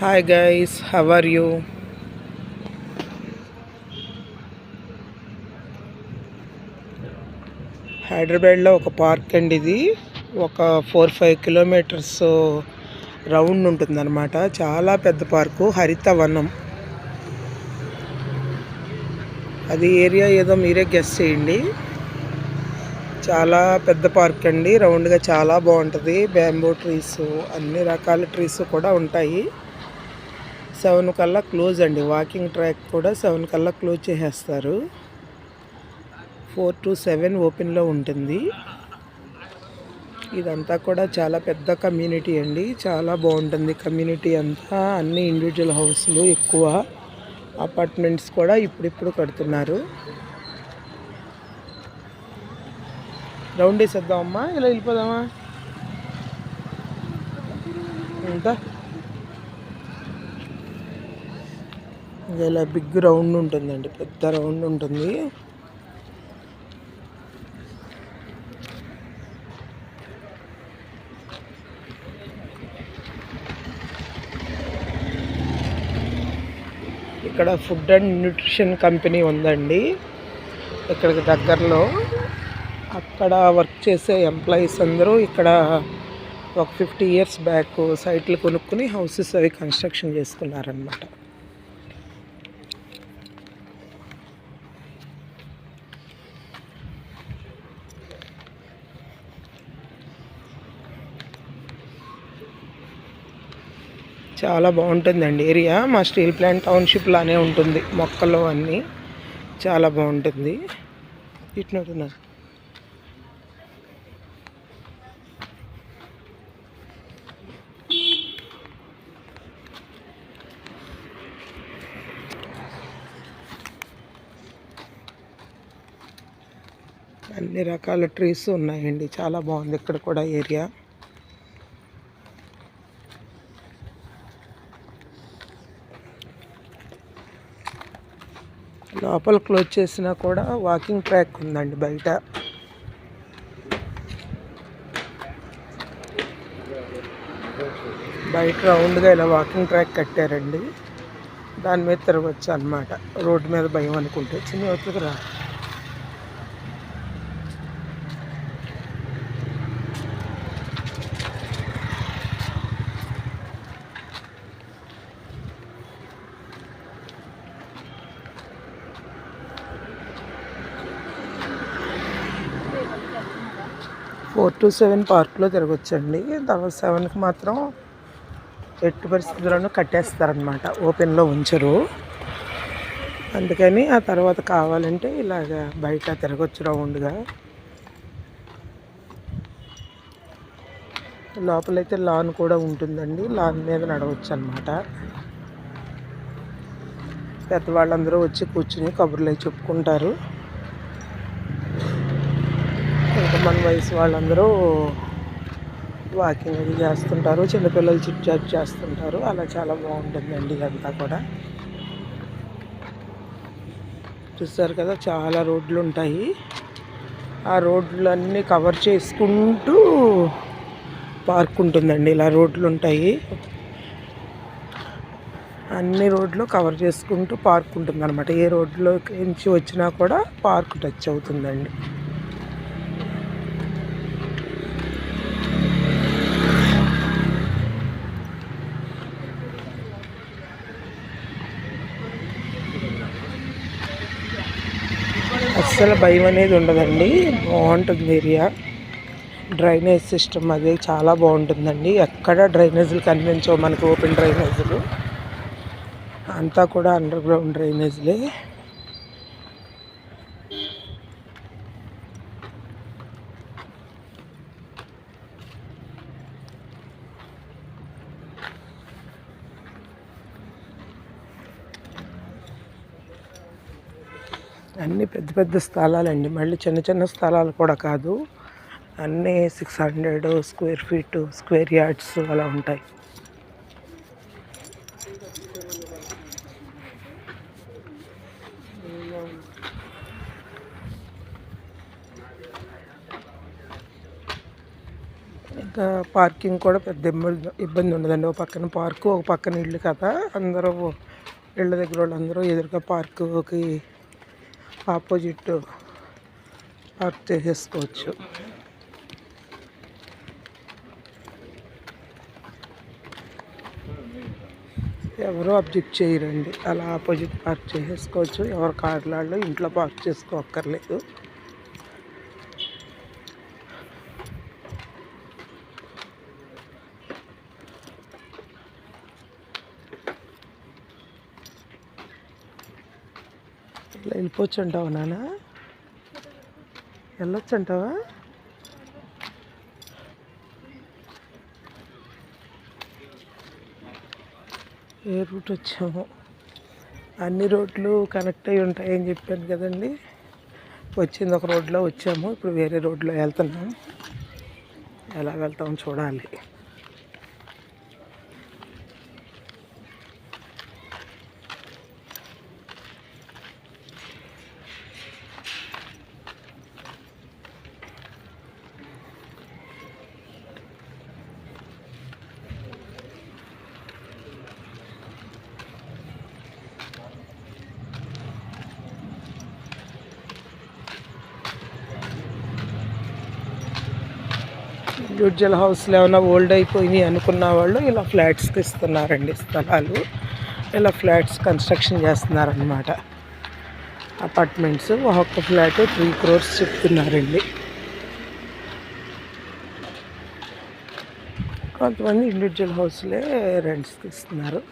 Hi guys, how are you? హైదరాబాద్లో ఒక park అండి. ఇది ఒక 4-5 కిలోమీటర్స్ రౌండ్ ఉంటుందన్నమాట. చాలా పెద్ద పార్కు, హరితవనం. అది ఏరియా ఏదో మీరే గెస్ చేయండి. చాలా పెద్ద పార్క్ అండి, రౌండ్గా చాలా బాగుంటుంది. బ్యాంబూ ట్రీస్, అన్ని రకాల ట్రీస్ కూడా ఉంటాయి. 7 కల్లా క్లోజ్ అండి. వాకింగ్ ట్రాక్ కూడా 7 కల్లా క్లోజ్ చేసేస్తారు. 4 to 7 ఓపెన్లో ఉంటుంది. ఇదంతా కూడా చాలా పెద్ద కమ్యూనిటీ అండి, చాలా బాగుంటుంది కమ్యూనిటీ అంతా. అన్ని ఇండివిజువల్ హౌస్లు, ఎక్కువ అపార్ట్మెంట్స్ కూడా ఇప్పుడిప్పుడు కడుతున్నారు. రౌండ్ వేసేద్దామమ్మా, ఇలా వెళ్ళిపోదామా? ఇంకా ఇలా బిగ్ రౌండ్ ఉంటుందండి, పెద్ద రౌండ్ ఉంటుంది. ఇక్కడ ఫుడ్ అండ్ న్యూట్రిషన్ కంపెనీ ఉందండి ఇక్కడికి దగ్గరలో. అక్కడ వర్క్ చేసే ఎంప్లాయీస్ అందరూ ఇక్కడ ఒక 50 years బ్యాక్ సైట్లు కొనుక్కుని హౌసెస్ అవి కన్స్ట్రక్షన్ చేసుకున్నారనమాట. చాలా బాగుంటుందండి ఏరియా. మా స్టీల్ ప్లాంట్ టౌన్షిప్ లానే ఉంటుంది, మొక్కలు అన్నీ చాలా బాగుంటుంది. ఇట్నుంటున్నారు. అన్ని రకాల ట్రీస్ ఉన్నాయండి, చాలా బాగుంది ఇక్కడ కూడా ఏరియా. లోపల క్లోజ్ చేసినా కూడా వాకింగ్ ట్రాక్ ఉందండి బయట. బయట రౌండ్గా ఇలా వాకింగ్ ట్రాక్ కట్టారండి, దాని మీద తిరగచ్చు అనమాట. రోడ్డు మీద భయం అనుకుంటే చిన్న అవుతుంది రా. ఫోర్ టు 7 పార్క్లో తిరగొచ్చండి. తర్వాత 7కి మాత్రం ఎట్టి పరిస్థితుల్లోనూ కట్టేస్తారనమాట, ఓపెన్లో ఉంచరు. అందుకని ఆ తర్వాత కావాలంటే ఇలాగ బయట తిరగొచ్చు రౌండ్గా. లోపలైతే లాన్ కూడా ఉంటుందండి, లాన్ మీద నడవచ్చు అనమాట. పెద్దవాళ్ళందరూ వచ్చి కూర్చుని కబుర్లు అవి చెప్పుకుంటారు. ఇంకా మన వయసు వాళ్ళందరూ వాకింగ్ అది చేస్తుంటారు, చిన్నపిల్లలు చిట్ చాట్ చేస్తుంటారు. అలా చాలా బాగుంటుందండి ఇదంతా కూడా. చూస్తారు కదా, చాలా రోడ్లు ఉంటాయి. ఆ రోడ్లన్నీ కవర్ చేసుకుంటూ పార్క్ ఉంటుందండి. ఇలా రోడ్లు ఉంటాయి, అన్ని రోడ్లు కవర్ చేసుకుంటూ పార్క్ ఉంటుంది అనమాట. ఏ రోడ్లోకి నుంచి వచ్చినా కూడా పార్క్ టచ్ అవుతుందండి. అస్సలు భయం అనేది ఉండదండి, బాగుంటుంది ఏరియా. డ్రైనేజ్ సిస్టమ్ అది చాలా బాగుంటుందండి. ఎక్కడ డ్రైనేజీలు కనిపించవు మనకు, ఓపెన్ డ్రైనేజీలు అంతా కూడా అండర్ గ్రౌండ్ డ్రైనేజీలే. అన్నీ పెద్ద పెద్ద స్థలాలండి, మళ్ళీ చిన్న చిన్న స్థలాలు కూడా కాదు. అన్నీ 600 స్క్వేర్ ఫీట్, స్క్వేర్ యార్డ్స్ అలా ఉంటాయి. ఇంకా పార్కింగ్ కూడా పెద్ద ఇబ్బంది ఉండదండి. ఒక పక్కన పార్కు, ఒక పక్కన ఇల్లు కదా, అందరూ ఇళ్ళ దగ్గర వాళ్ళందరూ ఎదురుగా పార్కుకి ఆపోజిట్ పార్క్ చేసేసుకోవచ్చు. ఎవరు అబ్జెక్ట్ చేయరండి, అలా ఆపోజిట్ పార్క్ చేసేసుకోవచ్చు. ఎవరు కార్లలో ఇంట్లో పార్క్ చేసుకోక్కర్లేదు. ఇలా వెళ్ళిపోవచ్చు అంటావా నాన్న? వెళ్ళొచ్చు అంటావా? ఏ రూట్ వచ్చాము? అన్ని రోడ్లు కనెక్ట్ అయి ఉంటాయని చెప్పాను కదండి. వచ్చింది ఒక రోడ్లో వచ్చాము, ఇప్పుడు వేరే రోడ్లో వెళ్తున్నాం. ఎలా వెళ్తామో చూడాలి. ఇండివిజువల్ హౌస్లో ఏమైనా ఓల్డ్ అయిపోయినాయి అనుకున్న వాళ్ళు ఇలా ఫ్లాట్స్కి ఇస్తున్నారండి స్థలాలు. ఇలా ఫ్లాట్స్ కన్స్ట్రక్షన్ చేస్తున్నారనమాట. అపార్ట్మెంట్స్ ఒక్కొక్క ఫ్లాట్ 3 crores చెప్తున్నారండి. కొంతమంది ఇండివిజువల్ హౌస్లే రెంట్స్కి ఇస్తున్నారు.